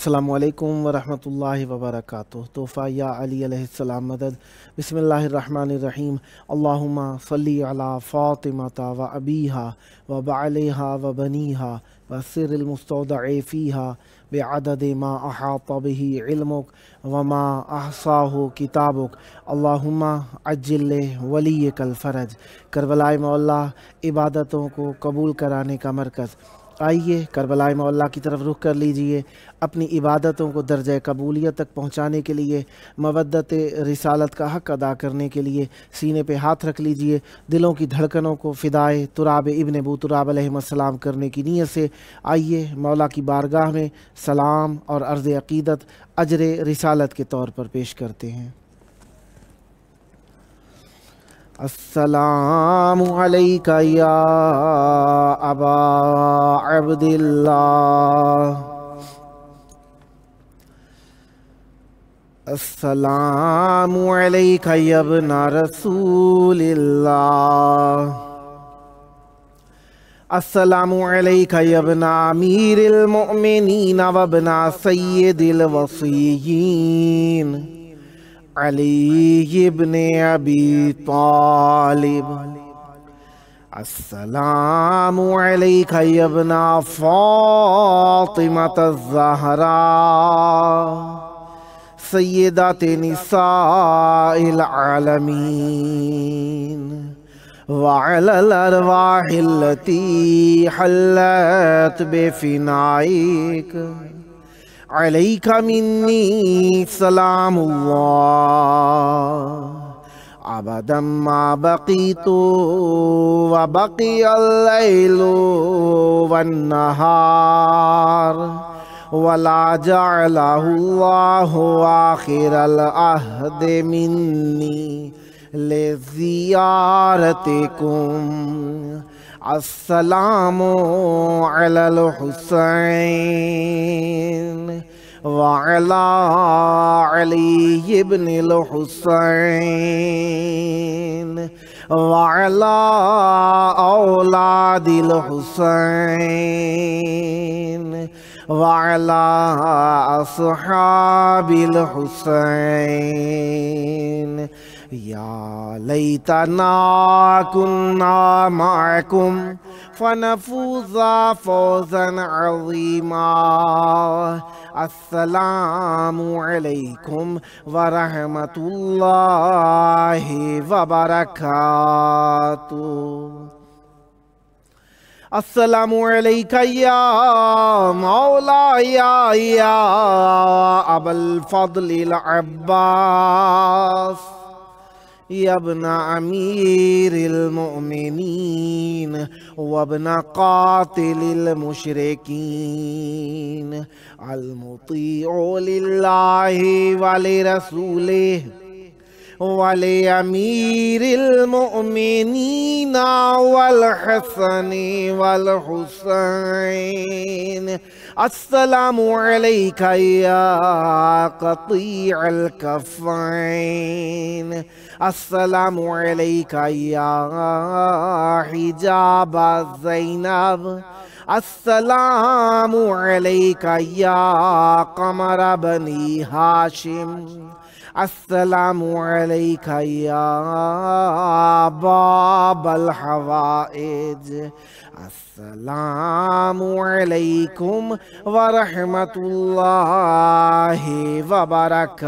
السلام علیکم ورحمۃ اللہ وبرکاتہ۔ تحفہ یا علی علیہ السلام مدد۔ بسم اللہ الرحمن الرحیم۔ اللہم صلی علی فاطمۃ و ابیہا و بعلیہا و بنیہا و سر المستودع فیہا بعدد ما احاط بہ علمک وما احصاہ کتابک۔ اللہم عجل ولیک الفرج۔ کربلائے مولا عبادتوں کو قبول کرانے کا مرکز۔ آئیے کربلائے مولا کی طرف رخ کر لیجئے۔ اپنی عبادتوں کو درجہ قبولیت تک پہنچانے کے لیے، مودت رسالت کا حق ادا کرنے کے لیے سینے پہ ہاتھ رکھ لیجئے۔ دلوں کی دھڑکنوں کو فدائے تراب ابن ابو تراب علیہ السلام کرنے کی نیت سے آئیے مولا کی بارگاہ میں سلام اور عرض عقیدت اجر رسالت کے طور پر پیش کرتے ہیں۔ السلام علیک یا ابا عبداللہ، السلام علیک یا ابن رسول اللہ، السلام علیک یا ابن امیر المؤمنین و ابن سید الوصیین علی ابن ابی طالب، السلام علیک یا ابن فاطمۃ الزہراء سیدات نساء العالمین وعلی الارواح التي حلت بفنائک علیک منی سلام اللہ ابدا ما بقیت وبقی اللیل والنہار ولا جعلہ اللہ آخر العہد منی لزیارتکم۔ السلام علی الحسین وعلی علی ابن الحسین وعلی اولاد الحسین وعلی اصحاب الحسین۔ یا لیتنا کننا معکم فنفوز فوزا عظیما۔ السلام علیکم ورحمۃ اللہ وبرکاتہ۔ السلام علیک یا مولایا یا ابا الفضل العباس یا ابن امیر المؤمنین وابن قاتل المشرکین المطیع للہ ولرسولہ ولامیر المؤمنین والحسن والحسین۔ السلام علیک یا قطیع الکفین، السلام علیک یا حجاب زینب، السلام علیک یا قمر بنی ہاشم، السلام علیک یا باب الحوائج۔ السلام علیکم ورحمۃ اللہ وبرکاتہ۔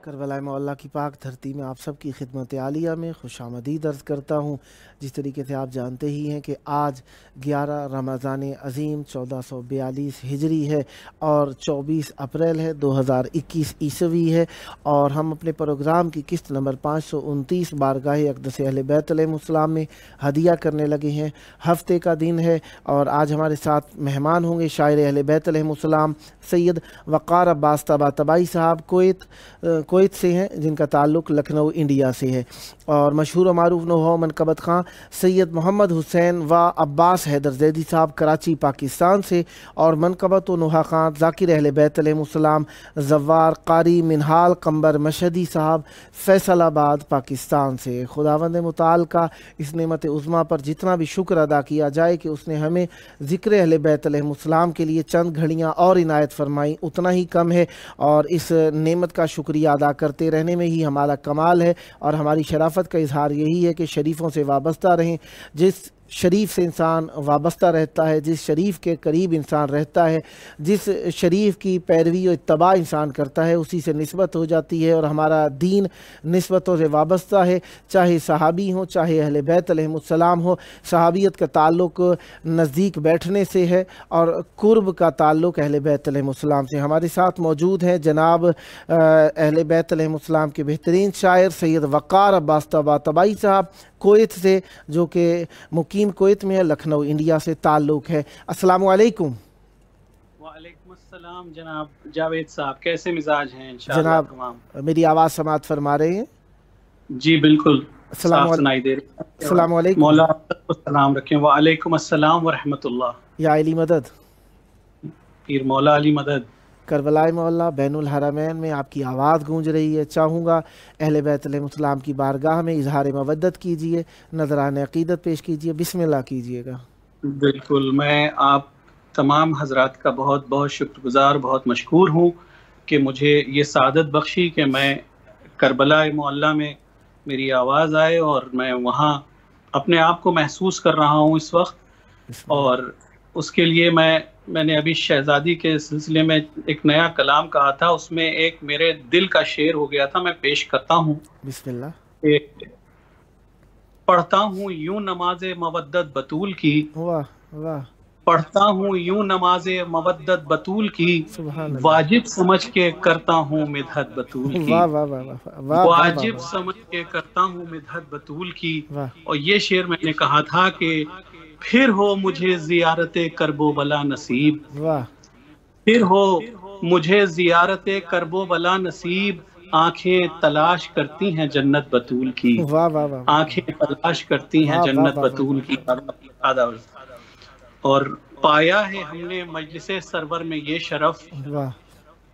کربلا مولا کی پاک دھرتی میں آپ سب کی خدمت عالیہ میں خوش آمدید عرض کرتا ہوں۔ جس طریقے سے آپ جانتے ہی ہیں کہ آج 11 رمضان عظیم 1442 ہجری ہے اور 24 اپریل ہے 2021 عیسوی ہے، اور ہم اپنے پروگرام کی قسط نمبر 529 بارگاہ اقدس اہل بیت علیہ السلام میں ہدیہ کرنے لگے ہیں۔ ہفتے کا دن ہے اور آج ہمارے ساتھ مہمان ہوں گے شاعر اہل بیت علیہ السلام سید وقار عباس طباطبائی صاحب، کویت سے ہیں، جن کا تعلق لکھنؤ انڈیا سے ہے، اور مشہور و معروف نوحہ منقبت خاں سید محمد حسین و عباس حیدر زیدی صاحب کراچی پاکستان سے، اور منقبت و نوحہ خاں ذاکر اہل بیت علیہ السلام زوار قاری منہال قمبر مشہدی صاحب فیصل آباد پاکستان سے۔ خداوند متعال کا اس نعمت عظمیٰ پر جتنا بھی شکر ادا کیا جائے کہ اس نے ہمیں ذکر اہل بیت علیہ السلام کے لیے چند گھڑیاں اور عنایت فرمائی، اتنا ہی کم ہے، اور اس نعمت کا شکریہ ادا کرتے رہنے میں ہی ہمارا کمال ہے، اور ہماری شرافت کا اظہار یہی ہے کہ شریفوں سے وابستہ رہیں۔ جس شریف سے انسان وابستہ رہتا ہے، جس شریف کے قریب انسان رہتا ہے، جس شریف کی پیروی و اتباع انسان کرتا ہے، اسی سے نسبت ہو جاتی ہے، اور ہمارا دین نسبتوں سے وابستہ ہے، چاہے صحابی ہوں چاہے اہل بیت علیہ السلام ہو۔ صحابیت کا تعلق نزدیک بیٹھنے سے ہے اور قرب کا تعلق اہل بیت علیہ السلام سے۔ ہمارے ساتھ موجود ہیں جناب اہل بیت علیہ السلام کے بہترین شاعر سید وقار عباس طباطبائی صاحب کویت سے، جو کہ مقیم کویت میں ہے، لکھنؤ انڈیا سے تعلق ہے۔ السلام علیکم۔ وعلیکم السلام جناب جاوید صاحب، کیسے مزاج ہیں؟ انشاءاللہ جناب تمام میری آواز سماعت فرما رہے ہیں؟ جی بالکل السلام صاف سنائی دے رہی ہے۔ السلام علیکم۔ مولا آپ کو سلام رکھیں۔ وعلیکم السلام ورحمۃ اللہ۔ یا علی مدد۔ پیر مولا علی مدد۔ کربلا مولا بین الحرمین میں آپ کی آواز گونج رہی ہے، چاہوں گا اہل بیت علیہ السلام کی بارگاہ میں اظہار مودت کیجئے، نذرانِ عقیدت پیش کیجئے، بسم اللہ کیجئے گا۔ بالکل، میں آپ تمام حضرات کا بہت بہت شکر گزار، بہت مشکور ہوں کہ مجھے یہ سعادت بخشی کہ میں کربلا معلیٰ میں میری آواز آئے، اور میں وہاں اپنے آپ کو محسوس کر رہا ہوں اس وقت، اور اس کے لیے میں نے ابھی شہزادی کے سلسلے میں ایک نیا کلام کہا تھا، اس میں ایک میرے دل کا شعر ہو گیا تھا، میں پیش کرتا ہوں۔ بسم اللہ۔ پڑھتا ہوں یوں نماز مودت بطول کی، واہ واہ، پڑھتا ہوں یوں نماز مودت بطول کی، سبحان اللہ، واجب سمجھ کے کرتا ہوں مدحت بطول کی، واہ واہ واہ واہ واہ، واجب سمجھ کے کرتا ہوں مدحت بطول کی۔ اور یہ شعر میں نے کہا تھا کہ پھر ہو مجھے زیارت کرب و بلا نصیب، واہ، پھر ہو مجھے زیارت کرب و بلا نصیب، آنکھیں تلاش کرتی ہیں جنت بطول کی، واہ واہ واہ، آنکھیں تلاش کرتی ہیں جنت بطول کی۔ اور پایا ہے ہم نے مجلس سرور میں یہ شرف، واہ،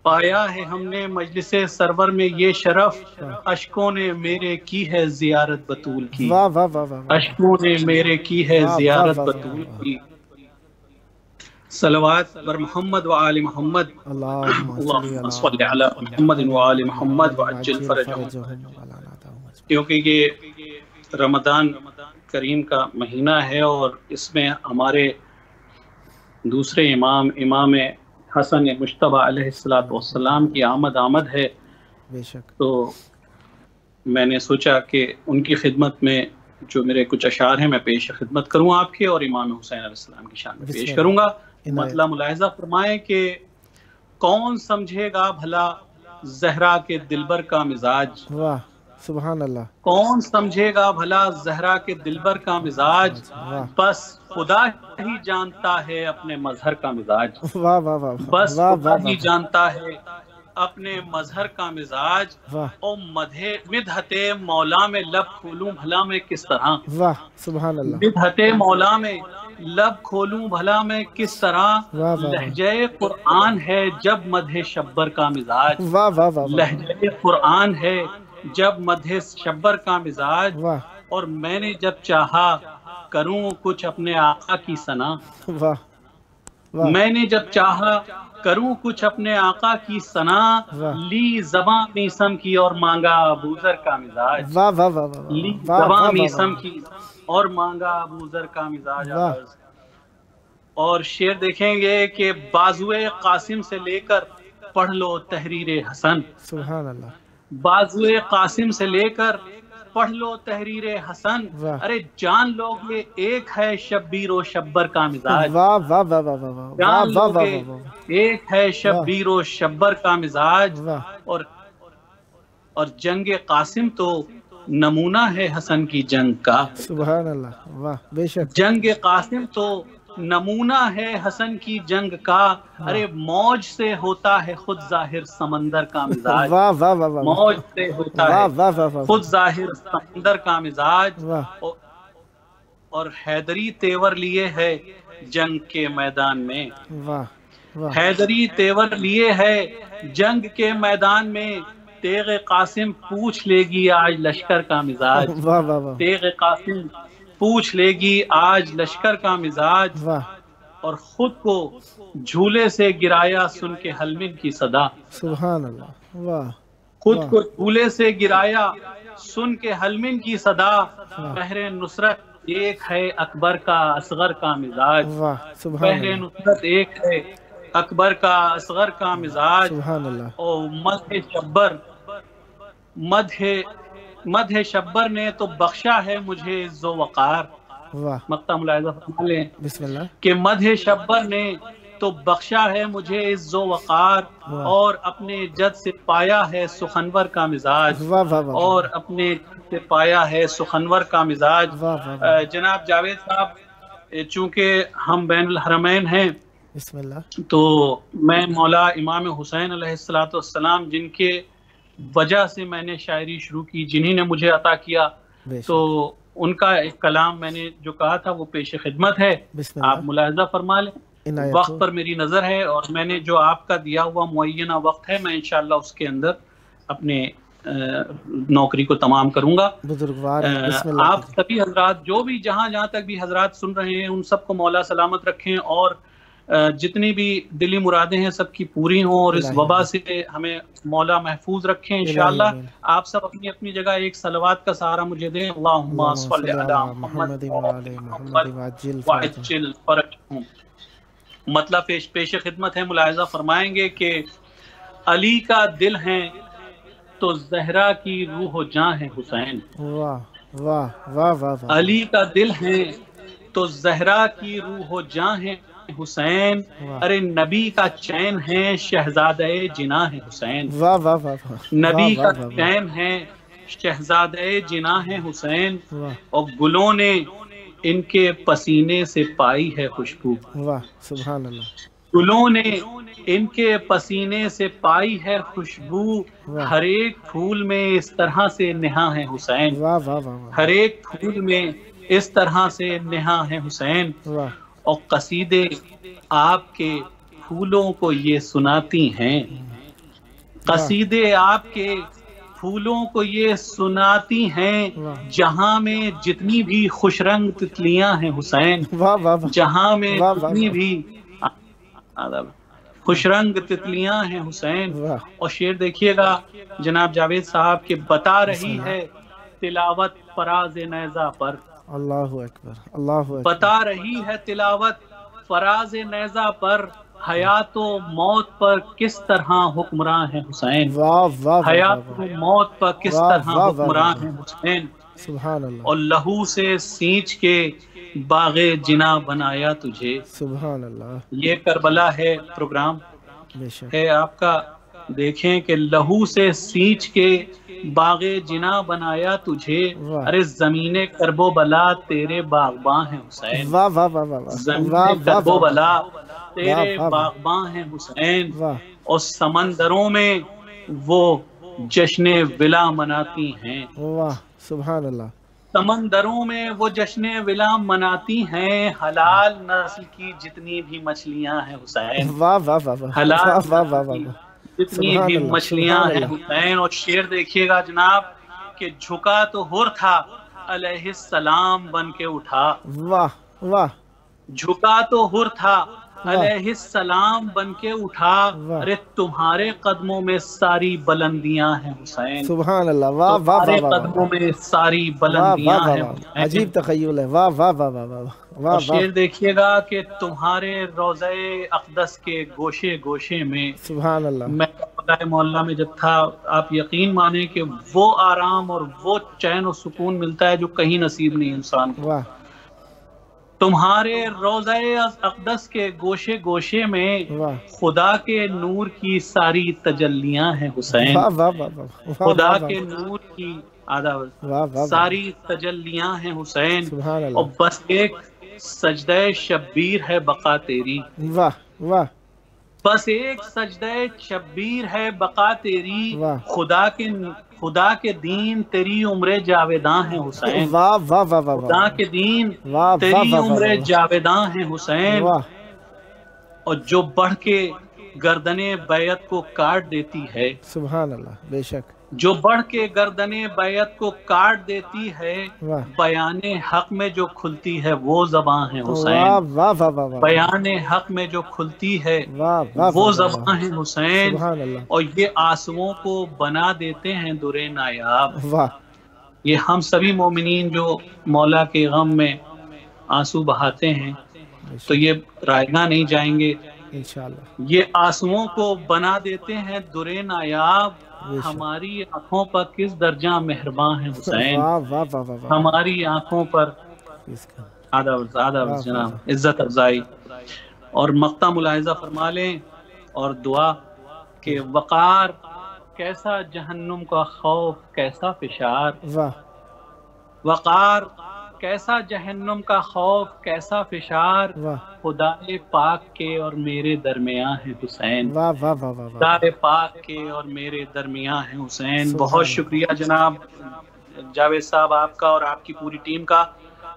پایا ہے ہم نے مجلس سرور میں یہ شرف، اشکوں نے میرے کی ہے زیارت بطول کی، واہ واہ واہ واہ، اشکوں نے میرے کی ہے زیارت بطول کی۔ صلوات بر محمد و آل محمد، اللہم صلی علی محمد و آل محمد وعجل فرجہم۔ کیونکہ یہ رمضان کریم کا مہینہ ہے، اور اس میں ہمارے دوسرے امام حسن مجتبیٰ علیہ السلام کی آمد ہے، بے شک۔ تو میں نے سوچا کہ ان کی خدمت میں جو میرے کچھ اشعار ہیں میں پیش خدمت کروں آپ کے، اور امام حسین علیہ السلام کی شان میں پیش کروں گا۔ مطلب ملاحظہ فرمائیں کہ کون سمجھے گا بھلا زہرا کے دلبر کا مزاج، واہ، سبحان اللہ، کون سمجھے گا بھلا زہرا کے دلبر کا مزاج، بس خدا ہی جانتا ہے اپنے مظہر کا مزاج، واہ واہ واہ، بس خدا ہی جانتا ہے اپنے مظہر کا مزاج، او مدحت مولا میں لب کھولوں بھلا میں کس طرح، واہ، سبحان اللہ، مدحت مولا میں لب کھولوں بھلا میں کس طرح، لہجہ قرآن ہے جب مدح شبر کا مزاج، واہ واہ واہ، لہجہ قرآن ہے جب مدح شبر کا مزاج، اور میں نے جب چاہا کروں کچھ اپنے آقا کی ثنا، میں نے جب چاہا کروں کچھ اپنے آقا کی ثنا، لی زباں میسم کی اور مانگا ابوذر کا مزاج، لی زباں میسم کی اور مانگا ابوذر کا مزاج۔ اور شعر دیکھیں گے کہ بازوئے قاسم سے لے کر پڑھ لو تحریر حسن، سبحان اللہ، بازوئے قاسم سے لے کر پڑھ لو تحریر حسن، ارے جان لو گے ایک ہے شبیر و شبر کا مزاج، جان لو گے ایک ہے شبیر و شبر کا مزاج، اور جنگ قاسم تو نمونہ ہے حسن کی جنگ کا، سبحان اللہ، واہ بے شک، جنگ قاسم تو نمونہ ہے حسن کی جنگ کا، ارے موج سے ہوتا ہے خود ظاہر سمندر کا مزاج، موج سے ہوتا ہے خود ظاہر سمندر کا مزاج، اور حیدری تیور لیے ہے جنگ کے میدان میں، حیدری تیور لیے ہے جنگ کے میدان میں، تیغ قاسم پوچھ لے گی آج لشکر کا مزاج، تیغ قاسم پوچھ لے گی آج لشکر کا مزاج، اور خود کو جھولے سے گرایا سن کے حلمن کی صدا، سبحان اللہ، واہ، خود کو جھولے سے گرایا سن کے حلمن کی صدا، بحر نصرت ایک ہے اکبر کا اصغر کا مزاج، بحر نصرت ایک ہے اکبر کا اصغر کا مزاج، سبحان اللہ، اور مدح شبر نے تو بخشا ہے مجھے عز و وقار، مقطع ملاحظہ فرما لیں، بسم اللہ، کہ مدح شبر نے تو بخشا ہے مجھے عز و وقار، اور اپنے جد سے پایا ہے سخنور کا مزاج، اور اپنے جد سے پایا ہے سخنور کا مزاج۔ جناب جاوید صاحب، چونکہ ہم بین الحرمین ہیں، بسم اللہ، تو میں مولا امام حسین علیہ السلام جن کے وجہ سے میں نے شاعری شروع کی، جنہی نے مجھے عطا کیا، تو ان کا ایک کلام میں نے جو کہا تھا وہ پیش خدمت ہے، آپ ملاحظہ فرما لیں، وقت پر میری نظر ہے، اور میں نے جو آپ کا دیا ہوا معینہ وقت ہے میں انشاءاللہ اس کے اندر اپنے نوکری کو تمام کروں گا۔ آپ سبھی حضرات جو بھی جہاں تک بھی حضرات سن رہے ہیں ان سب کو مولا سلامت رکھیں، اور جتنی بھی دلی مرادیں ہیں سب کی پوری ہوں، اور اس وبا سے ہمیں مولا محفوظ رکھیں انشاءاللہ۔ آپ سب اپنی اپنی جگہ ایک صلوات کا سہارا مجھے دیں، اللہم صلی علی محمد وعجل فرجہم۔ مطلب پیش خدمت ہے، ملاحظہ فرمائیں گے کہ علی کا دل ہے تو زہرا کی روح و جاں ہے حسین، علی کا دل ہے تو زہرا کی روح و جاں ہے حسین، ارے نبی کا چین ہے شہزادہ جناح ہے حسین، نبی کا چین ہے شہزادہ جناح ہے حسین، اور گلوں نے ان کے پسینے سے پائی ہے خوشبو، سبحان اللہ، گلوں نے ان کے پسینے سے پائی ہے خوشبو، ہر ایک پھول میں اس طرح سے نہاں ہے حسین، ہر ایک پھول میں اس طرح سے نہاں ہے حسین، اور قصیدے آپ کے پھولوں کو یہ سناتی ہیں، قصیدے آپ کے پھولوں کو یہ سناتی ہیں، جہاں میں جتنی بھی خوش رنگ تتلیاں ہیں حسین، جہاں میں جتنی بھی خوش رنگ تتلیاں ہیں حسین۔ اور شعر دیکھیے گا جناب جاوید صاحب کہ بتا رہی ہے تلاوت فراز نیزہ پر، اللہ اکبر، اللہ اکبر، بتا رہی ہے تلاوت فراز نیزہ پر، حیات و موت پر کس طرح حکمراں ہے حسین، حیات و موت پر کس طرح حکمراں ہے حسین، سبحان اللہ، اور لہو سے سینچ کے باغ جنا بنایا تجھے، سبحان اللہ، یہ کربلا ہے پروگرام ہے آپ کا، دیکھیں کہ لہو سے سینچ کے باغ جنا بنایا تجھے، ارے زمین کرب و بلا تیرے باغباں ہیں حسین، زمین کرب و بلا تیرے باغباں ہیں حسین، اور سمندروں میں وہ جشن ولا مناتی ہیں، سبحان اللہ، سمندروں میں وہ جشن ولا مناتی ہیں، حلال نسل کی جتنی بھی مچھلیاں ہیں حسین، حلال جتنی بھی مچھلیاں ہیں حسین۔ اور شعر دیکھیے گا جناب کہ جھکا تو ہر تھا علیہ السلام بن کے اٹھا، جھکا تو ہر تھا علیہ السلام بن کے اٹھا، ارے تمہارے قدموں میں ساری بلندیاں ہیں حسین، سبحان اللہ، تمہارے قدموں میں ساری بلندیاں ہیں، عجیب تخیل ہے، واہ واہ واہ واہ واہ۔ شعر دیکھیے گا کہ تمہارے روضہ اقدس کے گوشے گوشے میں سبحان اللہ میں محلہ میں جب تھا، آپ یقین مانیں کہ وہ آرام اور وہ چین و سکون ملتا ہے جو کہیں نصیب نہیں انسان کو۔ تمہارے روضہ اقدس کے گوشے گوشے میں خدا کے نور کی ساری تجلیاں ہیں حسین، خدا کے نور کی ساری تجلیاں ہیں حسین، اور بس ایک سجدہ شبیر ہے بقا تیری، بس ایک سجدہ شبیر ہے بقا تیری، خدا کے دین تیری عمر جاویداں ہے حسین، خدا کے دین تیری عمر جاویداں ہے حسین، اور جو بڑھ کے گردن بیعت کو کاٹ دیتی ہے، سبحان اللہ، بے شک، جو بڑھ کے گردن بیعت کو کاٹ دیتی ہے، بیان حق میں جو کھلتی ہے وہ زباں ہے حسین، بیان حق میں جو کھلتی ہے وہ زباں ہے حسین، اور یہ آنسوؤں کو بنا دیتے ہیں درے نایاب۔ یہ ہم سبھی مومنین جو مولا کے غم میں آنسو بہاتے ہیں تو یہ رائے گاہ نہیں جائیں گے، انشاءاللہ یہ آنسوؤں کو بنا دیتے ہیں درے نایاب، ہماری آنکھوں پر کس درجہ مہرباں ہے حسین، ہماری آنکھوں پر آداب جناب عزت افزائی اور مقطع ملاحظہ فرما لیں اور دعا کہ وقار کیسا جہنم کا خوف کیسا فشار، وقار کیسا جہنم کا خوف کیسا فشار، خدائے پاک کے اور میرے درمیان ہے حسین، خدائے پاک کے اور میرے درمیان ہے حسین۔ بہت شکریہ جناب جاوید صاحب آپ کا اور آپ کی پوری ٹیم کا،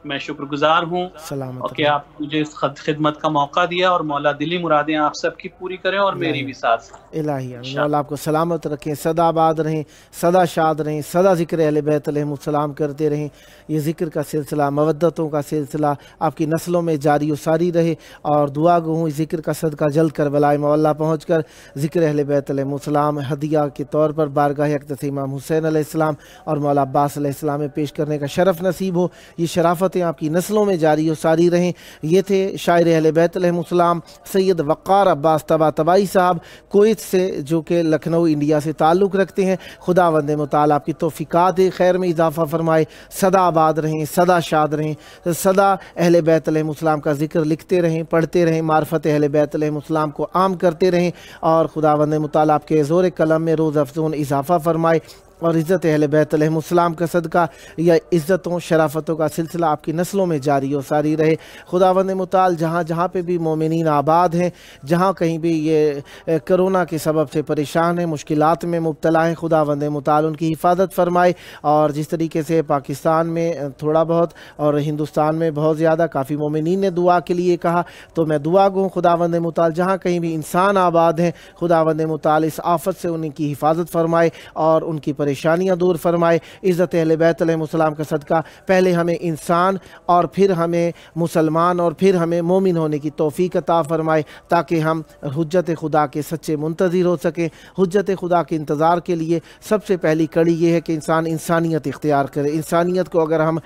میں شکر گزار ہوں اور کہ آپ مجھے اس خدمت کا موقع دیا، اور مولا دلی مرادیں آپ سب کی پوری کریں اور میری بھی ساتھ الہی مولا آپ کو سلامت رکھیں، سدا آباد رہیں، سدا شاد رہیں، سدا ذکر اہل بیت علیہم السلام کرتے رہیں، یہ ذکر کا سلسلہ، مودتوں کا سلسلہ آپ کی نسلوں میں جاری و ساری رہے، اور دعا گو ہوں اس ذکر کا صدقہ جلد کربلا مولا پہنچ کر ذکر اہل بیت علیہم السلام ہدیہ کے طور پر بارگاہ اقدس امام حسین علیہ السلام اور مولا عباس علیہ السلام میں پیش کرنے کا شرف نصیب ہو، یہ شرافتیں آپ کی نسلوں میں جاری و ساری رہیں۔ یہ تھے شاعر اہل بیت علیہم السلام سید وقار عباس طباطبائی صاحب کویت سے، جو کہ لکھنؤ انڈیا سے تعلق رکھتے ہیں۔ خداوند متعال آپ کی توفیقات خیر میں اضافہ فرمائے، سدا آباد رہیں، سدا شاد رہیں، سدا اہل بیت علیہم السلام کا ذکر لکھتے رہیں، پڑھتے رہیں، معرفت اہل بیت علیہم السلام کو عام کرتے رہیں، اور خداوند متعال آپ کے زور قلم میں روز افزون اضافہ فرمائے، اور عزت اہل بیت علیہم السلام کا صدقہ یا عزتوں شرافتوں کا سلسلہ آپ کی نسلوں میں جاری و ساری رہے۔ خداوند متعال جہاں جہاں پہ بھی مومنین آباد ہیں، جہاں کہیں بھی یہ کرونا کے سبب سے پریشان ہیں، مشکلات میں مبتلا ہیں، خداوند متعال ان کی حفاظت فرمائے، اور جس طریقے سے پاکستان میں تھوڑا بہت اور ہندوستان میں بہت زیادہ کافی مومنین نے دعا کے لیے کہا، تو میں دعا گو خداوند متعال جہاں کہیں بھی انسان آباد ہیں، خداوند متعال اس آفت سے ان کی حفاظت فرمائے اور ان کی پریشانیاں دور فرمائے۔ عزت اہل بیت علیہم السلام کا صدقہ پہلے ہمیں انسان اور پھر ہمیں مسلمان اور پھر ہمیں مومن ہونے کی توفیق عطا فرمائے، تاکہ ہم حجت خدا کے سچے منتظر ہو سکیں۔ حجت خدا کے انتظار کے لیے سب سے پہلی کڑی یہ ہے کہ انسان انسانیت اختیار کرے۔ انسانیت کو اگر ہم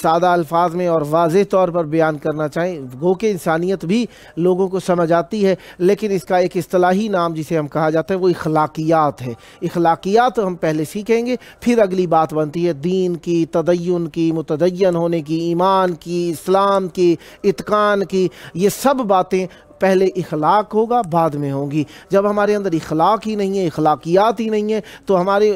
سادہ الفاظ میں اور واضح طور پر بیان کرنا چاہیں، گو کہ انسانیت بھی لوگوں کو سمجھ آتی ہے، لیکن اس کا ایک اصطلاحی نام جسے ہم کہا جاتا ہے وہ اخلاقیات ہے۔ اخلاقیات ہم پہلے سیکھیں گے، پھر اگلی بات بنتی ہے دین کی، تدین کی، متدین ہونے کی، ایمان کی، اسلام کی، اتقان کی۔ یہ سب باتیں پہلے اخلاق ہوگا بعد میں ہوں گی۔ جب ہمارے اندر اخلاق ہی نہیں ہے، اخلاقیات ہی نہیں ہے، تو ہمارے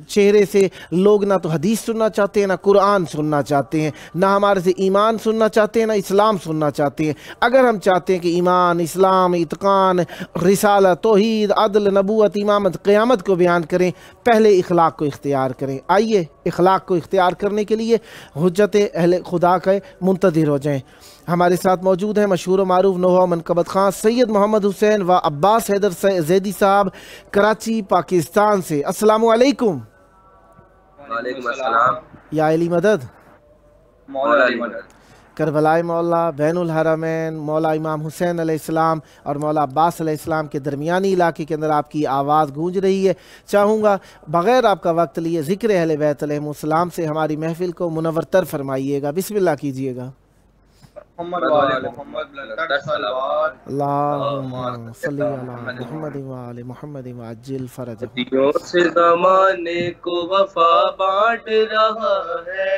چہرے سے لوگ نہ تو حدیث سننا چاہتے ہیں، نہ قرآن سننا چاہتے ہیں، نہ ہمارے سے ایمان سننا چاہتے ہیں، نہ اسلام سننا چاہتے ہیں۔ اگر ہم چاہتے ہیں کہ ایمان، اسلام، اتقان، رسالت، توحید، عدل، نبوت، امامت، قیامت کو بیان کریں، پہلے اخلاق کو اختیار کریں۔ آئیے اخلاق کو اختیار کرنے کے لیے حجت اہل خدا کے منتظر ہو جائیں۔ ہمارے ساتھ موجود ہیں مشہور و معروف نوحہ منقبت خان سید محمد حسین و عباس حیدر زیدی صاحب کراچی پاکستان سے۔ السلام علیکم۔ وعلیکم السلام۔ یا علی مدد، مولا علی مدد۔ کربلائے مولا، بین الحرمین، مولا امام حسین علیہ السلام اور مولا عباس علیہ السلام کے درمیانی علاقے کے اندر آپ کی آواز گونج رہی ہے۔ چاہوں گا بغیر آپ کا وقت لیے ذکر اہل بیت علیہم السلام سے ہماری محفل کو منورتر فرمائیے گا۔ بسم اللہ کیجئے گا۔ محمد وآل محمد بلندر صلوات اللہم صلی علی محمد وآل محمد وعجل فرجہ. صدیوں سے زمانے کو وفا بانٹ رہا ہے،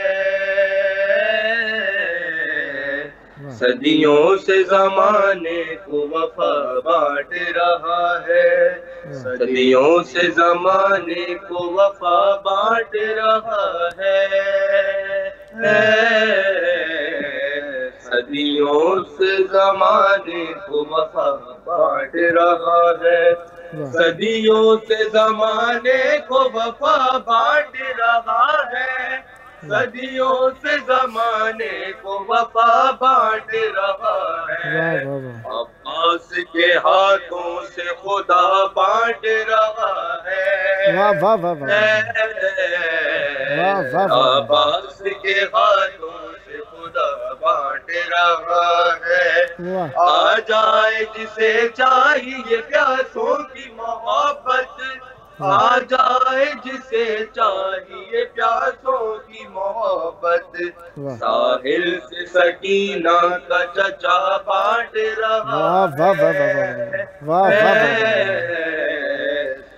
صدیوں سے زمانے کو وفا بانٹ رہا ہے، صدیوں سے زمانے کو وفا بانٹ رہا ہے، صدیوں سے زمانے کو وفا بانٹ رہا ہے، صدیوں سے زمانے کو وفا بانٹ رہا ہے، صدیوں سے زمانے کو وفا بانٹ رہا ہے، عباس کے ہاتھوں سے خدا بانٹ رہا ہے، عباس کے ہاتھوں سے خدا بانٹ رہا ہے، آ جائے جسے چاہیے پیاسوں کی محبت، آ جائے جسے چاہیے پیاسوں کی محبت، ساحل سے سکینہ کا چچا بانٹ رہا ہے،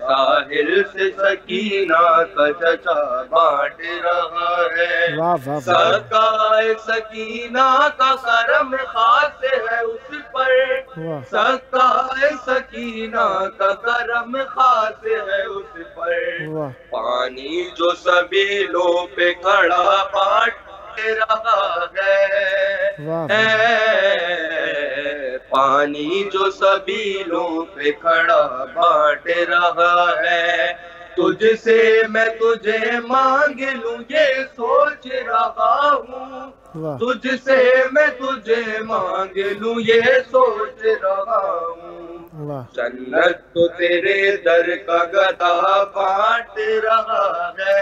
ساحل سے سکینہ کا چچا بانٹ رہا ہے، سکائے سکینہ کا کرم خاص ہے اس پر، سکائے سکینہ کا کرم خاص ہے اس پر، پانی جو سبیلوں پہ کھڑا بانٹ رہا ہے، پانی جو سبیلوں پہ کھڑا بانٹ رہا ہے، تجھ سے میں تجھے مانگ لوں یہ سوچ رہا ہوں، تجھ سے میں تجھے مانگ لوں یہ سوچ رہا ہوں، جنت تو تیرے در کا گدا بانٹ رہا ہے،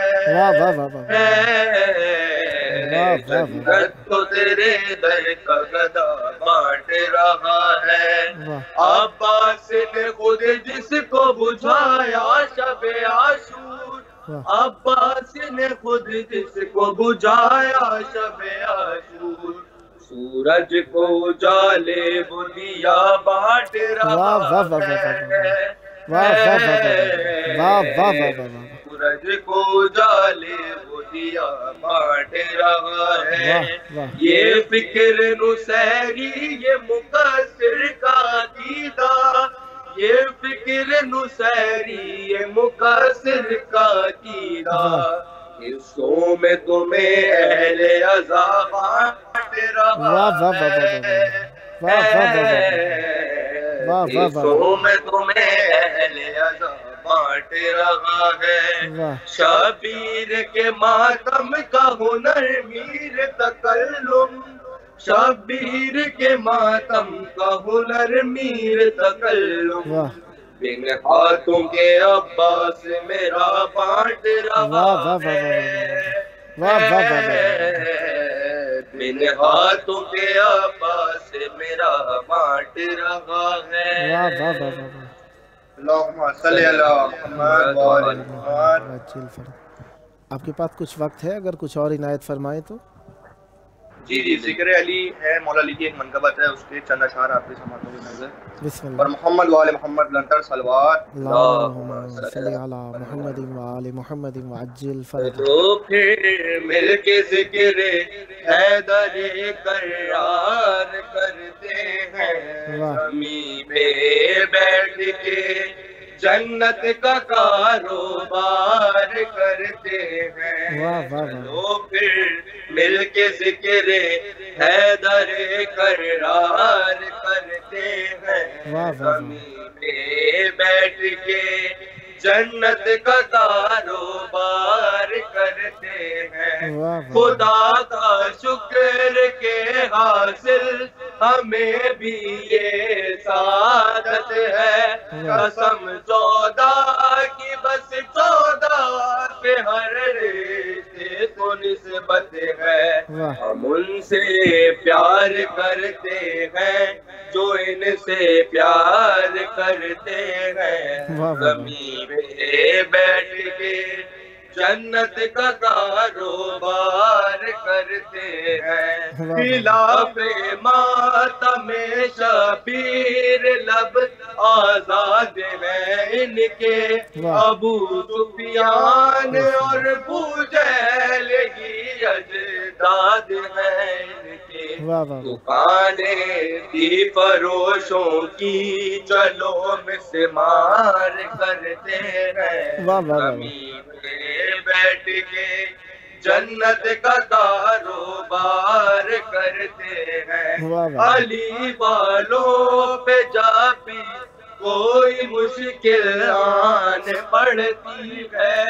جنت تو تیرے در کا گدا بانٹ رہا ہے، عباس نے خود جس کو بجھایا شب عاشور، عباس نے خود جس کو بجھایا شب عاشور، سورج کو اجالے وہ دیا بانٹ رہا ہے، سورج کو اجالے وہ دیا بانٹ رہا ہے، یہ فکر نصیری یہ مقصر کا عقیدہ، یہ فکر نصیری یہ مقصر کا عقیدہ، حصوں میں تمہیں اہل عزا بانٹ رہا ہے، حصوں میں تمہیں اہل عزا بانٹ رہا ہے، شبیر کے ماتم کا ہنر میر تکلم، شبیر کے ماتم کا ہنر میر تکلم، بن ہاتھوں کے عباس میرا بانٹ رہا ہے، بن ہاتھوں کے عباس میرا بانٹ رہا ہے، اللہم صلی علی محمد وآل محمد. آپ کے پاس کچھ وقت ہے، اگر کچھ اور عنایت فرمائیں تو؟ جی ذکر علی ہے، مولا علی کی ایک منقبت ہے، اس کے چند اشعار آپ کے سماعتوں میں نظر. بسم اللہ. اور محمد وآل محمد بلندر صلوات، اللہم صلی علی محمد وآل محمد وعجل فرجہ. تو پھر مل کے ذکر حیدر کرار کرتے ہیں، زمین پہ بیٹھ کے جنت کا کاروبار کرتے ہیں، تو پھر مل کے ذکر حیدر کرار کرتے ہیں، زمین پہ بیٹھ کے جنت کا کاروبار کرتے ہیں، خدا کا شکر کے حاصل ہمیں بھی یہ سعادت ہے، قسم 14 کی بس 14 کے ہر رشتے کو نسبت ہے، ہم ان سے پیار کرتے ہیں جو ان سے پیار کرتے ہیں، زمین پہ بیٹھ کے جنت کا کاروبار کرتے ہیں، خلاف ماتم شبیر لب آزاد ہیں ان کے، ابو سفیان اور ابو جہل کی اجداد ہیں ان کے، دکانیں تھی فروشوں کی چلو مسمار کرتے ہیں، زمین پہ بیٹھ کے جنت کا کاروبار کرتے ہیں، علی والوں پہ جا بھی کوئی مشکل آن پڑتی ہے،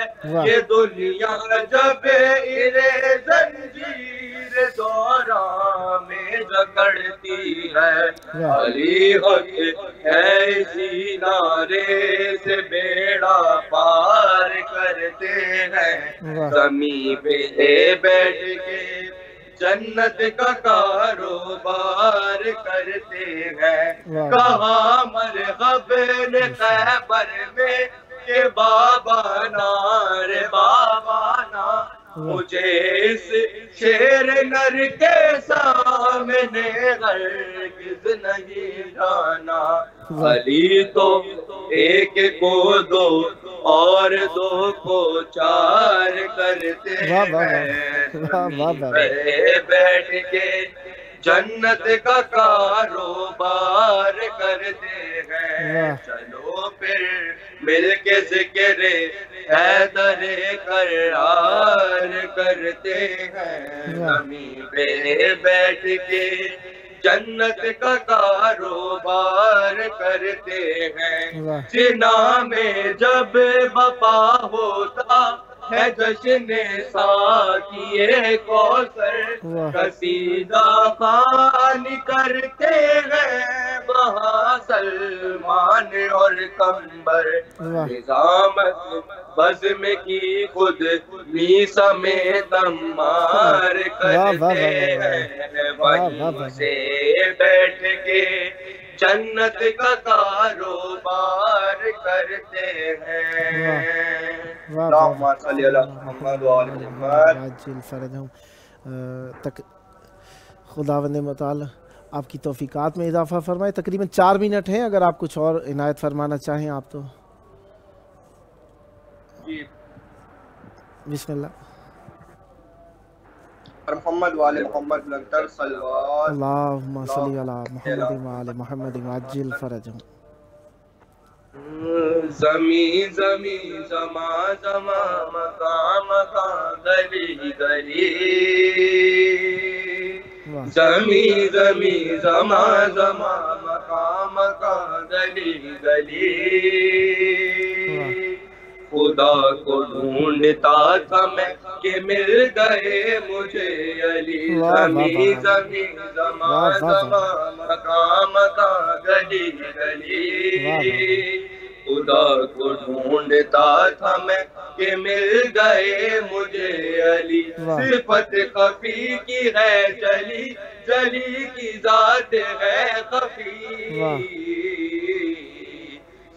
یہ دنیا جب انہیں زنجیر دوران میں جکڑتی ہے، علی حق ہے اسی نعرے سے بیڑا پار کرتے ہیں، زمین پہ بیٹھ کے جنت کا کاروبار کرتے ہیں، کہا مرغب نے خیبر میں کہ بابا نار بابا نا، مجھے اس شیر نر کے سامنے ہرگز نہیں جانا، علی تو ایک کو دو اور دو کو چار کرتے ہیں، بیٹھ کے جنت کا کاروبار کرتے ہیں، چلو پھر مل کے ذکر حیدر کرار کرتے ہیں، زمین پہ بیٹھ کے جنت کا کاروبار کرتے ہیں، جنا میں جب وفا ہوتا ہے جشن ساقیِ کوثر، قصیدہ خوانی کرتے ہیں وہاں سلمان اور قمبر، نظامت بزم کی خود میسا میں تمار کرتے ہیں، وہیں سے بیٹھ کے جنت کا کاروبار کرتے ہیں۔ اللہم صلی علی محمد و آل محمد۔ خداوند متعال آپ کی توفیقات میں اضافہ فرمائے۔ تقریباً 4 منٹ ہیں، اگر آپ کچھ اور عنایت فرمانا چاہیں آپ تو بسم اللہ۔ محمد و آل محمد لنکر صلوات، اللہم صلی علی محمد و آل محمد عجل فرجہم۔ زمین زمین زمان زمان مقام مقام گلی گلی، زمین زمین زمان زمان مقام مقام گلی گلی، خدا کو ڈھونڈتا تھا میں کہ مل گئے مجھے علی، زمین زمین زمان زمان مقام مقام گلی گلی، خدا کو ڈھونڈتا تھا میں کہ مل گئے مجھے علی، صفت خفی کی ہے جلی جلی کی ذات ہے خفی،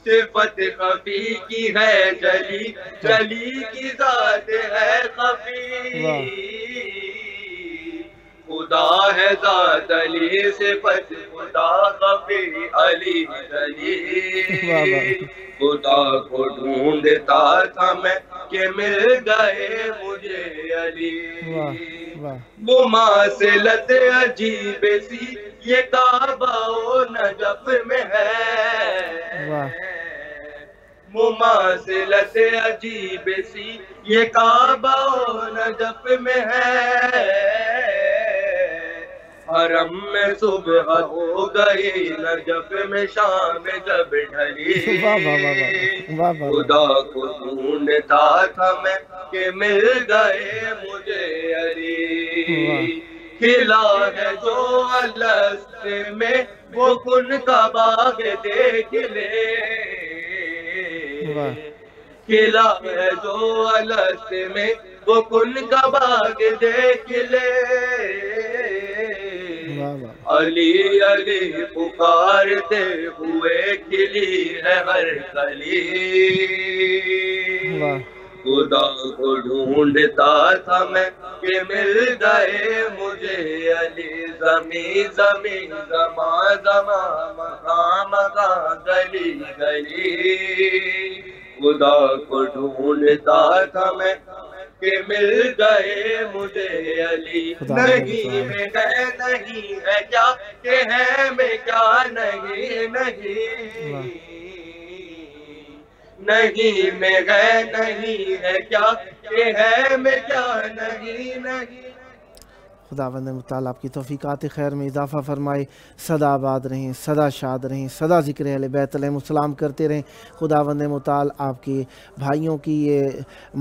صفت خفی کی ہے جلی جلی کی ذات ہے خفی، خدا ہے ذات علی صفت خدا خفی علی جلی، خدا کو ڈھونڈتا تھا میں کہ مل گئے مجھے علی، مماثلت عجیب سی یہ کعبہ و نجف میں ہے، مماثلت عجیب سی یہ کعبہ و نجف میں ہے، حرم میں صبح ہو گئی نجف میں شام جب ڈھلی، خدا کو ڈھونڈتا تھا میں کہ مل گئے مجھے علی، کھلا ہے جو الست میں وہ کن کا باغ دیکھ لے، کھلا ہے جو الست میں وہ کن کا باغ دیکھ لے، علی علی پکارتے ہوئے کھلی ہے ہر کلی، خدا کو ڈھونڈتا تھا میں کہ مل گئے مجھے علی، زمیں زمیں زماں زماں مقام مقام گلی گلی، خدا کو ڈھونڈتا تھا میں کہ مل گئے مجھے علی، نہیں میں ہے نہیں ہے کیا کہ ہے میں کیا نہیں نہیں، نہیں میں ہے نہیں ہے کیا کہ ہے میں کیا نہیں نہیں۔ خداوند متعال آپ کی توفیقات خیر میں اضافہ فرمائے، سدا آباد رہیں، سدا شاد رہیں، سدا ذکر اہل بیت علیہم السلام کرتے رہیں۔ خداوند متعال آپ کے بھائیوں کی یہ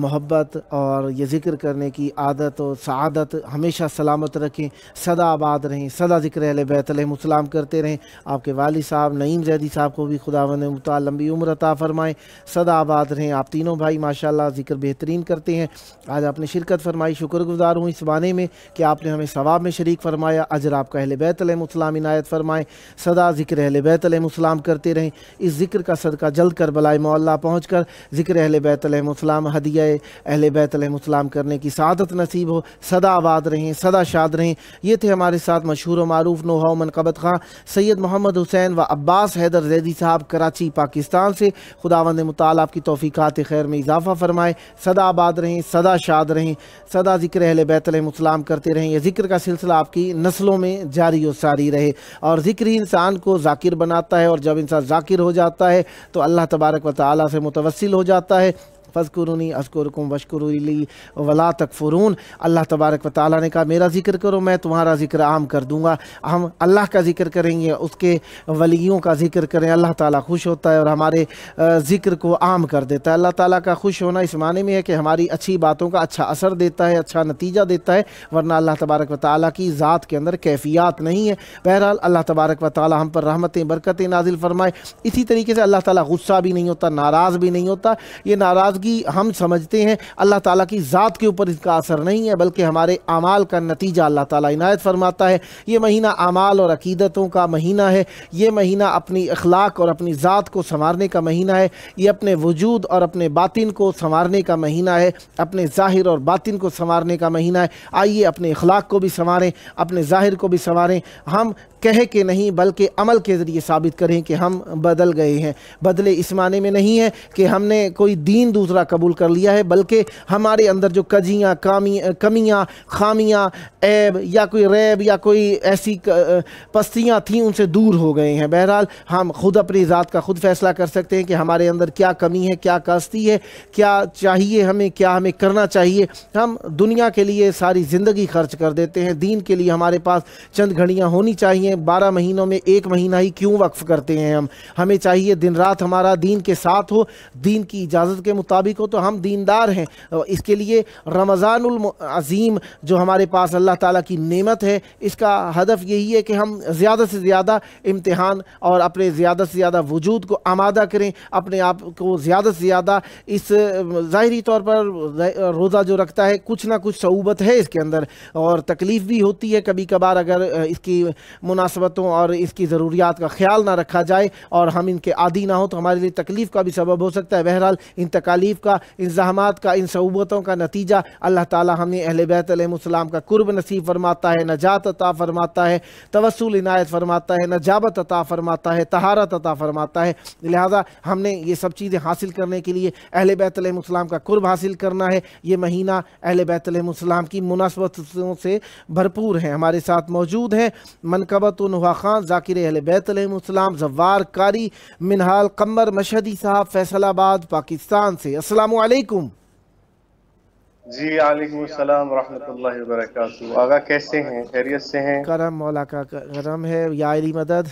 محبت اور یہ ذکر کرنے کی عادت و سعادت ہمیشہ سلامت رکھیں، سدا آباد رہیں، سدا ذکر اہل بیت علیہم السلام کرتے رہیں۔ آپ کے والد صاحب نعیم زیدی صاحب کو بھی خداوند متعال لمبی عمر عطا فرمائیں، سدا آباد رہیں۔ آپ تینوں بھائی ماشاءاللہ ذکر بہترین کرتے ہیں، آج آپ نے شرکت فرمائی، شکر گزار ہوں اس بانے میں کہ آپ نے ہمیں ثواب میں شریک فرمایا، اجر آپ کا اہل بیت علیہم السلام عنایت فرمائیں، سدا ذکر اہل بیت علیہم السلام کرتے رہیں۔ اس ذکر کا صدقہ جلد کربلائے معلیٰ پہنچ کر ذکر اہل بیت علیہم السلام ہدیہ اہل بیت علیہم السلام کرنے کی سعادت نصیب ہو، سدا آباد رہیں، سدا شاد رہیں۔ یہ تھے ہمارے ساتھ مشہور و معروف نوحہ و منقبت خواں سید محمد حسین و عباس حیدر زیدی صاحب کراچی پاکستان سے۔ خداوند متعال آپ کی توفیقات خیر میں اضافہ فرمائے، سدا آباد رہیں، سدا شاد رہیں، سدا ذکر اہل بیت علیہم السلام کرتے رہیں۔ یہ ذکر کا سلسلہ آپ کی نسلوں میں جاری و ساری رہے، اور ذکر ہی انسان کو ذاکر بناتا ہے، اور جب انسان ذاکر ہو جاتا ہے تو اللہ تبارک و تعالیٰ سے متوسل ہو جاتا ہے۔ فاذکرونی اذکرکم واشکروا لی ولا تکفرون، اللہ تبارک و تعالیٰ نے کہا میرا ذکر کرو میں تمہارا ذکر عام کر دوں گا۔ ہم اللہ کا ذکر کریں گے، اس کے ولیوں کا ذکر کریں، اللہ تعالیٰ خوش ہوتا ہے اور ہمارے ذکر کو عام کر دیتا ہے۔ اللہ تعالیٰ کا خوش ہونا اس معنی میں ہے کہ ہماری اچھی باتوں کا اچھا اثر دیتا ہے، اچھا نتیجہ دیتا ہے، ورنہ اللہ تبارک و تعالیٰ کی ذات کے اندر کیفیات نہیں ہے۔ بہرحال اللہ تبارک و تعالیٰ ہم پر رحمتیں برکتیں نازل فرمائے۔ اسی طریقے سے اللہ تعالیٰ غصہ بھی نہیں ہوتا، ناراض بھی نہیں ہوتا۔ یہ ناراضگی ہم سمجھتے ہیں، اللہ تعالیٰ کی ذات کے اوپر اس کا اثر نہیں ہے، بلکہ ہمارے اعمال کا نتیجہ اللہ تعالیٰ عنایت فرماتا ہے۔ یہ مہینہ اعمال اور عقیدتوں کا مہینہ ہے، یہ مہینہ اپنی اخلاق اور اپنی ذات کو سنوارنے کا مہینہ ہے، یہ اپنے وجود اور اپنے باطن کو سنوارنے کا مہینہ ہے، اپنے ظاہر اور باطن کو سنوارنے کا مہینہ ہے۔ آئیے اپنے اخلاق کو بھی سنواریں، اپنے ظاہر کو بھی سنواریں، ہم کہے کہ نہیں بلکہ عمل کے ذریعے ثابت کریں کہ ہم بدل گئے ہیں۔ بدلے اس معنی میں نہیں ہے کہ ہم نے کوئی دین دوسرا قبول کر لیا ہے، بلکہ ہمارے اندر جو کجیاں، کمیاں، خامیاں، عیب یا کوئی ریب یا کوئی ایسی پستیاں تھیں ان سے دور ہو گئے ہیں۔ بہرحال ہم خود اپنی ذات کا خود فیصلہ کر سکتے ہیں کہ ہمارے اندر کیا کمی ہے، کیا کاستی ہے، کیا چاہیے ہمیں، کیا ہمیں کرنا چاہیے۔ ہم دنیا کے لیے ساری زندگی خرچ کر دیتے ہیں، دین کے لیے ہمارے پاس چند گھڑیاں ہونی چاہیے، 12 مہینوں میں ایک مہینہ ہی کیوں وقف کرتے ہیں ہم؟ ہمیں چاہیے دن رات ہمارا دین کے ساتھ ہو، دین کی اجازت کے مطابق ہو، تو ہم دیندار ہیں۔ اس کے لیے رمضان العظیم جو ہمارے پاس اللہ تعالیٰ کی نعمت ہے، اس کا ہدف یہی ہے کہ ہم زیادہ سے زیادہ امتحان اور اپنے زیادہ سے زیادہ وجود کو آمادہ کریں، اپنے آپ کو زیادہ سے زیادہ اس ظاہری طور پر روزہ جو رکھتا ہے کچھ نہ کچھ صعوبت ہے اس کے اندر، اور تکلیف بھی ہوتی ہے کبھی کبھار اگر اس کی مناسبتوں اور اس کی ضروریات کا خیال نہ رکھا جائے اور ہم ان کے عادی نہ ہو تو ہمارے لیے تکلیف کا بھی سبب ہو سکتا ہے۔ بہرحال ان تکالیف کا، ان زحمات کا، ان صعوبتوں کا نتیجہ اللہ تعالیٰ ہمیں اہل بیت علیہم السلام کا قرب نصیب فرماتا ہے، نجات عطا فرماتا ہے، توسل عنایت فرماتا ہے، نجابت عطا فرماتا ہے، طہارت عطا فرماتا ہے۔ لہذا ہم نے یہ سب چیزیں حاصل کرنے کے لیے اہل بیت علیہم السلام کا قرب حاصل کرنا ہے۔ یہ مہینہ اہل بیت علیہم السلام کی مناسبتوں سے بھرپور ہے۔ ہمارے ساتھ موجود ہیں منقبت نوحہ خواں ذاکر اہل بیت علیہم السلام زوار قاری منہال قمر مشہدی صاحب فیصل آباد پاکستان سے۔ السلام علیکم۔ جی علیکم السلام ورحمۃ اللہ وبرکاتہ۔ آغا کیسے ہیں؟ خیریت سے ہیں؟ کرم مولا کا کرم ہے، یا علی مدد۔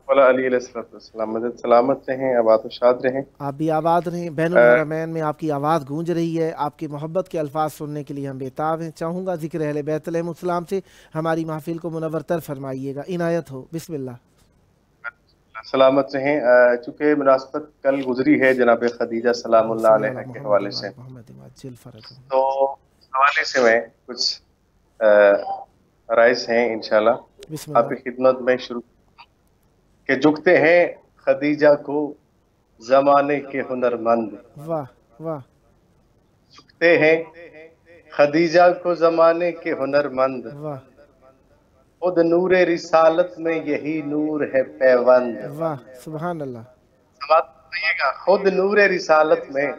مولا علی علیہ السلام مدد، سلامت رہیں، آباد و شاد رہیں۔ آپ بھی آباد رہیں۔ بین الحرمین میں آپ کی آواز گونج رہی ہے، آپ کی محبت کے الفاظ سننے کے لیے ہم بےتاب ہیں۔ چاہوں گا ذکر اہل بیت علیہم السلام سے ہماری محفل کو منورتر فرمائیے گا، عنایت ہو۔ بسم اللہ۔ سلامت رہیں۔ چونکہ مناسبت کل گزری ہے جناب خدیجہ سلام اللہ علیہ کے حوالے سے، تو اس حوالے سے میں کچھ رائز ہیں انشاءاللہ آپ کی خدمت میں شروع کہ جھکتے ہیں خدیجہ کو زمانے کے ہنر مند، واہ واہ، جھکتے ہیں خدیجہ کو زمانے کے ہنرمند، خود نور رسالت میں یہی نور ہے پیوند. واہ سبحان اللہ. سماعت سنیے گا. خود نور رسالت میں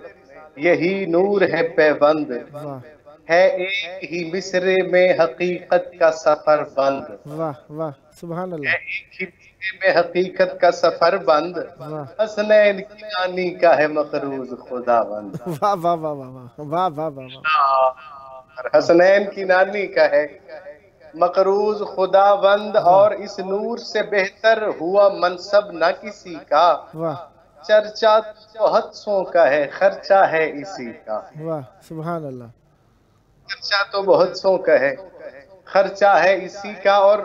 یہی نور ہے پیوند، ہے ایک ہی مصرے میں حقیقت کا سفر بند. واہ واہ سبحان اللہ. ہے ایک ہی مصرے میں حقیقت کا سفر بند، حسنین کی نانی کا ہے مقروض خدا بند. واہ واہ واہ واہ واہ واہ واہ. حسنین کی نانی کا ہے مقروض خدا بند، اور اس نور سے بہتر ہوا منصب نہ کسی کا. چرچا بہت سو کا ہے خرچہ ہے اسی کا. واہ سبحان اللہ. چرچا تو بہت سو کا ہے خرچہ ہے اسی کا. اور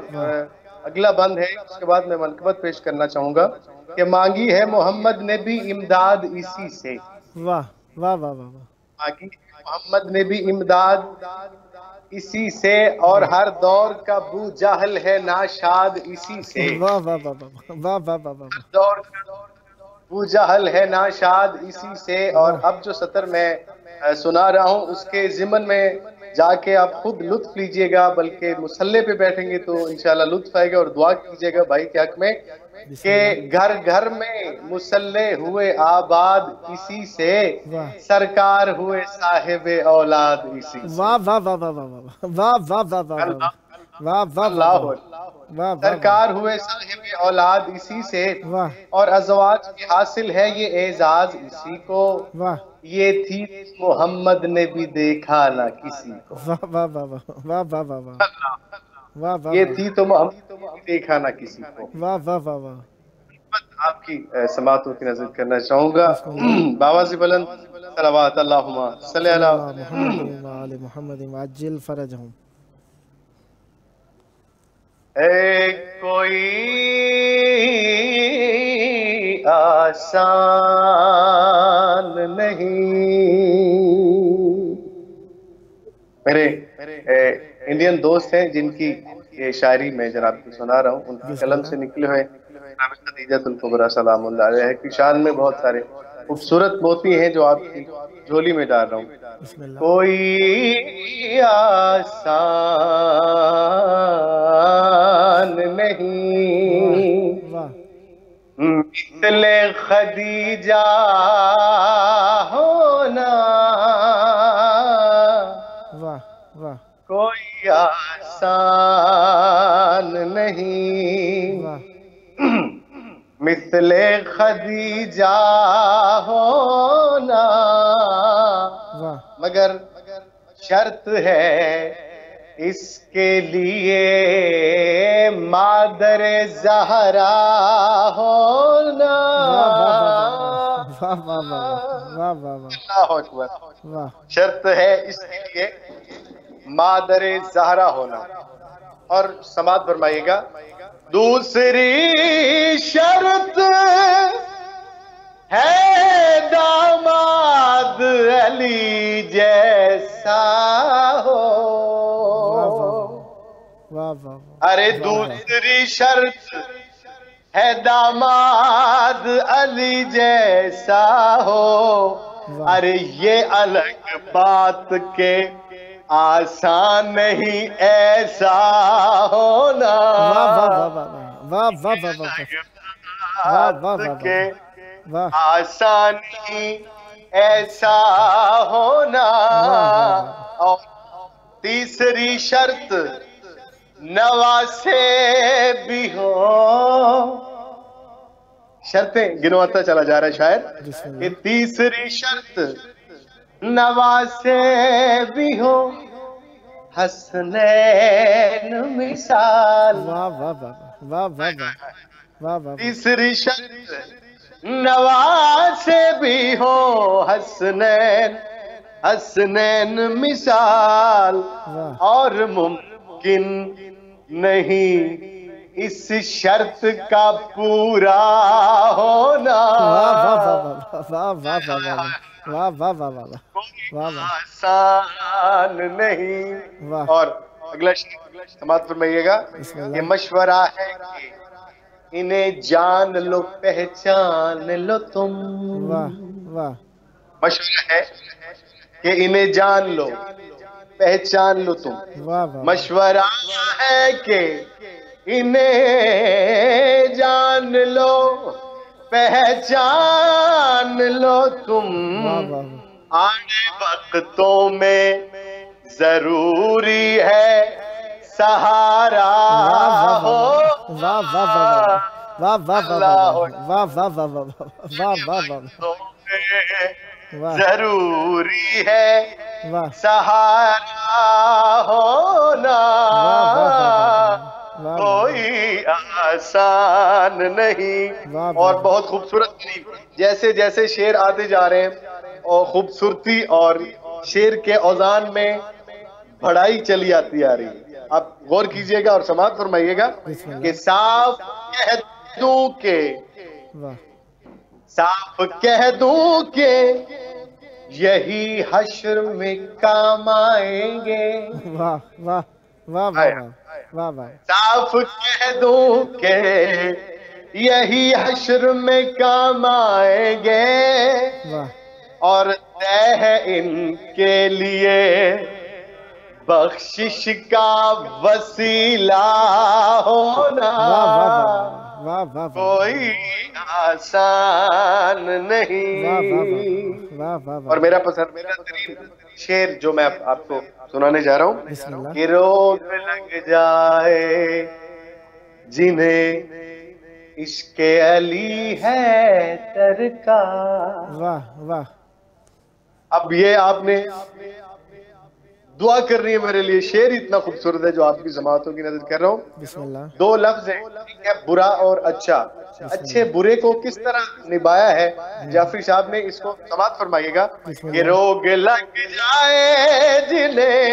اگلا بند ہے، اس کے بعد میں منقبت پیش کرنا چاہوں گا کہ مانگی ہے محمد نے بھی امداد اسی سے. واہ واہ واہ واہ. مانگی محمد نے بھی امداد اسی سے، اور ہر دور کا بو جہل ہے ناشاد اسی سے. واہ واہ واہ واہ واہ واہ واہ. دور کا بو جہل ہے ناشاد اسی سے. اور اب جو سطر میں سنا رہا ہوں اس کے ضمن میں جا کے آپ خود لطف لیجئے گا، بلکہ مصلے پہ بیٹھیں گے تو انشاءاللہ لطف آئے گا. اور دعا کیجئے گا بھائی کے حق میں کہ گھر گھر میں مصلے ہوئے آباد اسی سے، سرکار ہوئے صاحب اولاد اسی سے. واہ واہ واہ واہ واہ واہ واہ واہ واہ واہ واہ. سرکار ہوئے صاحب اولاد اسی سے، اور ازواج کی حاصل ہے یہ اعزاز اسی کو. یہ تھی محمد نے بھی دیکھا نہ کسی کو. واہ واہ واہ واہ واہ واہ واہ. یہ تھی تو محمد نے بھی دیکھا نہ کسی کو. واہ واہ واہ واہ. آپ کی سماعتوں کی نظر کرنا چاہوں گا. بابا سے بلند صلوات اللہم صلی علی محمد وآل محمد وعجل فرجہم. اے کوئی آسان نہیں. میرے انڈین دوست ہیں جن کی یہ شاعری میں جناب کی سنا رہا ہوں، ان کے قلم سے نکلے ہوئے خدیجۃ الکبریٰ سلام اللہ علیہ کی شان میں بہت سارے خوبصورت موتی ہیں جو آپ کی جھولی میں ڈال رہا ہوں. کوئی آسان نہیں مثل خدیجہ ہونا، کوئی آسان نہیں مثل خدیجہ ہونا، مگر شرط ہے اس کے لیے مادر زہرا ہونا. اللہ اکبر. شرط ہے اس کے لیے مادر زہرا ہونا. اور سماعت فرمائیے گا. دوسری شرط ہے داماد علی جیسا ہو. ارے دوسری شرط ہے داماد علی جیسا ہو. ارے یہ الگ بات کے آسان نہیں ایسا ہونا. آسان نہیں ایسا ہونا. اور تیسری شرط نواسے بھی ہو. شرطیں گنواتا چلا جا رہا ہے شاعر کہ تیسری شرط نواسے بھی ہو حسنین مثال. تیسری شرط نواسے بھی ہو حسنین مثال. اور ممکن نہیں اس شرط کا پورا ہونا. آسان نہیں. اور اگلا سماعت فرمائیے گا. یہ مشورہ ہے کہ انہیں جان لو پہچان لو تم. مشورہ ہے کہ انہیں جان لو پہچان لو تم، مشورہ ہے کہ انہیں جان لو پہچان لو تم، آنے وقتوں میں ضروری ہے سہارا ہو، ضروری ہے سہارا ہونا، کوئی آسان نہیں۔ اور بہت خوبصورت، جیسے جیسے شعر آتے جا رہے ہیں اور خوبصورتی اور شعر کے اوزان میں بڑھائی چلی آتی آ رہی ہے۔ آپ غور کیجئے گا اور سماعت فرمائیے گا کہ صاف کہہ دوں کہ یہی حشر میں کام آئیں گے، صاف کہہ دوں کہ یہی حشر میں کام آئیں گے، اور طے ہے ان کے لیے بخشش کا وسیلہ ہونا، کوئی آسان نہیں۔ اور میرا پسندیدہ ترین شعر جو میں آپ کو سنانے جا رہا ہوں، کہ روگ لگ جائے جنہیں عشق علی ہے ترکا۔ اب یہ آپ نے دعا کر رہی ہے میرے لیے، شعر اتنا خوبصورت ہے جو آپ کی سماعتوں کی نظر کر رہا ہوں۔ دو لفظ ہیں، برا اور اچھا، اچھے برے کو کس طرح نبھایا ہے جعفری صاحب نے، اس کو سماعت فرمائیے گا کہ روگ لگ جائے جنہیں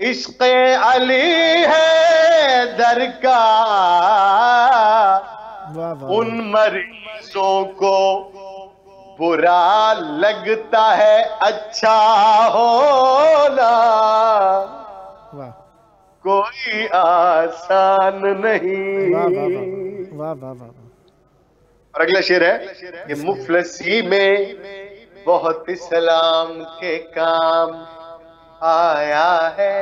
عشق علی ہے درکا، ان مریضوں کو برا لگتا ہے اچھا ہونا، کوئی آسان نہیں۔ اور اگلا شعر ہے کہ مفلسی میں بہت اسلام کے کام آیا ہے،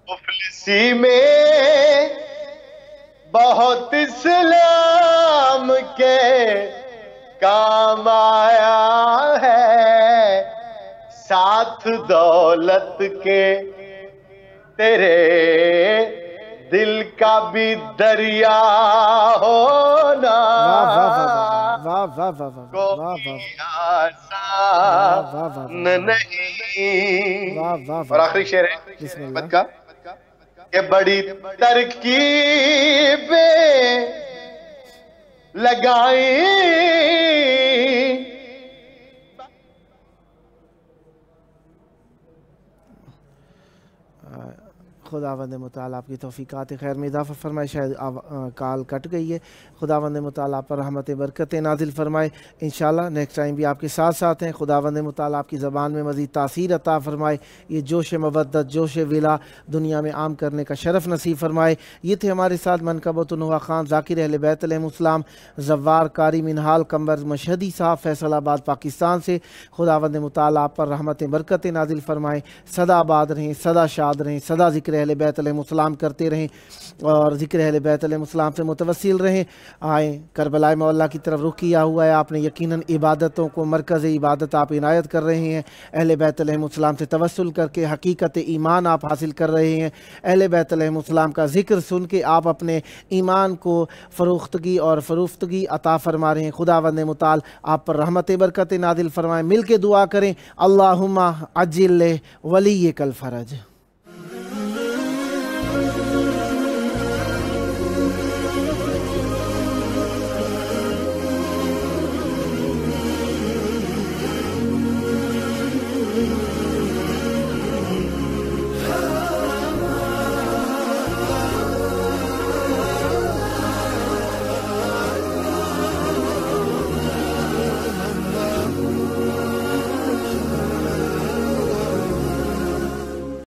مفلسی میں بہت اسلام کے کام آیا ہے، ساتھ دولت کے تیرے دل کا بھی دریا ہونا، کوئی آسان نہیں۔ اور آخری شعر ہے محمد کا کہ بڑی ترکیبیں لگائیں خداوند متعال آپ کی توفیقات خیر میں اضافہ فرمائے۔ شاید کال کٹ گئی ہے، خداوند متعال آپ پر رحمت برکت نازل فرمائے۔ انشاءاللہ نیکسٹ ٹائم بھی آپ کے ساتھ ساتھ ہیں۔ خداوند متعال آپ کی زبان میں مزید تاثیر عطا فرمائے، یہ جوش مودت جوش ولا دنیا میں عام کرنے کا شرف نصیب فرمائے۔ یہ تھے ہمارے ساتھ منقبۃ النہا خان ذاکر اہل بیت علیہم السلام، زوار قاری منہال قمبر مشہدی صاحب فیصل آباد پاکستان سے۔ خداوند متعال آپ پر رحمت برکت نازل فرمائے، صدا آباد رہیں، صدا شاد رہیں، صدا ذکر اہل بیت علیہم السلام کرتے رہیں اور ذکر اہل بیت علیہم السلام سے متوسل رہیں۔ آئیں کربلائے مولا کی طرف رخ کیا ہوا ہے آپ نے، یقیناً عبادتوں کو مرکز عبادت آپ عنایت کر رہے ہیں، اہل بیت علیہم السلام سے توسل کر کے حقیقت ایمان آپ حاصل کر رہے ہیں۔ اہل بیت علیہم السلام کا ذکر سن کے آپ اپنے ایمان کو فروختگی اور فروختگی عطا فرما رہے ہیں۔ خداوند متعال آپ پر رحمت برکت نازل فرمائیں۔ مل کے دعا کریں، اللہم عجل ولیک الفرج۔